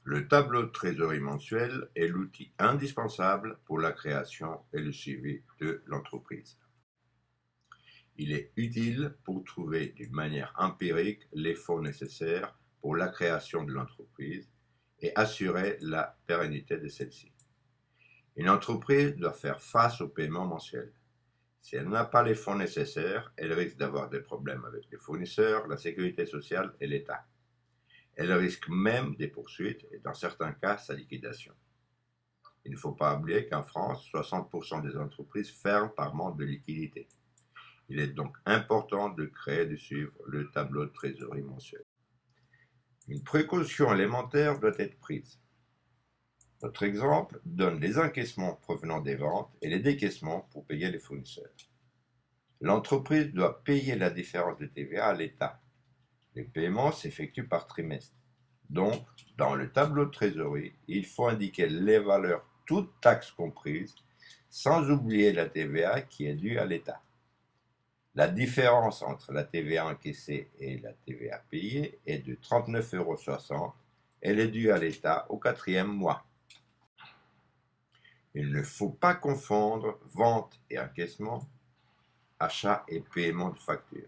Le tableau de trésorerie mensuel est l'outil indispensable pour la création et le suivi de l'entreprise. Il est utile pour trouver d'une manière empirique les fonds nécessaires pour la création de l'entreprise et assurer la pérennité de celle-ci. Une entreprise doit faire face aux paiements mensuels. Si elle n'a pas les fonds nécessaires, elle risque d'avoir des problèmes avec les fournisseurs, la sécurité sociale et l'État. Elle risque même des poursuites et dans certains cas sa liquidation. Il ne faut pas oublier qu'en France, 60% des entreprises ferment par manque de liquidité. Il est donc important de créer et de suivre le tableau de trésorerie mensuel. Une précaution élémentaire doit être prise. Notre exemple donne les encaissements provenant des ventes et les décaissements pour payer les fournisseurs. L'entreprise doit payer la différence de TVA à l'État. Les paiements s'effectuent par trimestre. Donc, dans le tableau de trésorerie, il faut indiquer les valeurs, toutes taxes comprises, sans oublier la TVA qui est due à l'État. La différence entre la TVA encaissée et la TVA payée est de 39,60 €. Elle est due à l'État au 4e mois. Il ne faut pas confondre vente et encaissement, achat et paiement de facture.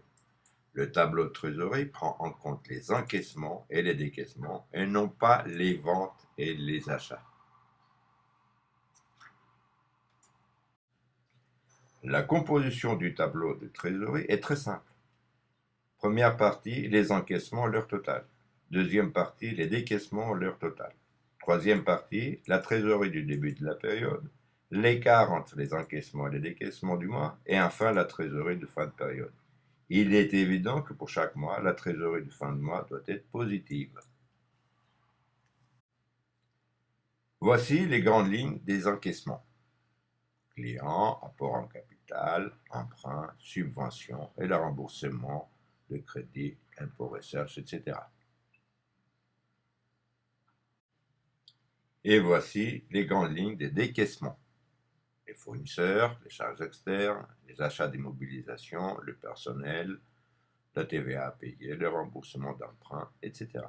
Le tableau de trésorerie prend en compte les encaissements et les décaissements et non pas les ventes et les achats. La composition du tableau de trésorerie est très simple. Première partie, les encaissements, leur total. Deuxième partie, les décaissements, leur total. Troisième partie, la trésorerie du début de la période, l'écart entre les encaissements et les décaissements du mois, et enfin la trésorerie de fin de période. Il est évident que pour chaque mois, la trésorerie de fin de mois doit être positive. Voici les grandes lignes des encaissements. Clients, apport en capital, emprunt, subvention et le remboursement de crédit, impôt recherche, etc. Et voici les grandes lignes des décaissements. Les fournisseurs, les charges externes, les achats d'immobilisation, le personnel, la TVA à payer, le remboursement d'emprunt, etc.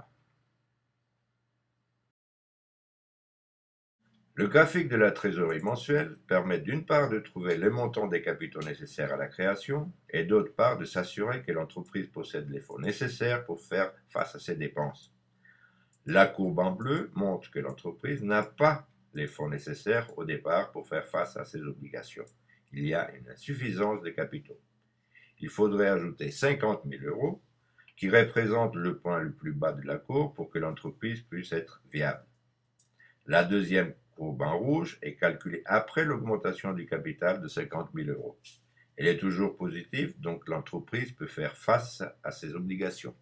Le graphique de la trésorerie mensuelle permet d'une part de trouver le montant des capitaux nécessaires à la création et d'autre part de s'assurer que l'entreprise possède les fonds nécessaires pour faire face à ses dépenses. La courbe en bleu montre que l'entreprise n'a pas les fonds nécessaires au départ pour faire face à ses obligations. Il y a une insuffisance de capitaux. Il faudrait ajouter 50 000 €, qui représente le point le plus bas de la courbe pour que l'entreprise puisse être viable. La deuxième courbe en rouge est calculée après l'augmentation du capital de 50 000 €. Elle est toujours positive, donc l'entreprise peut faire face à ses obligations.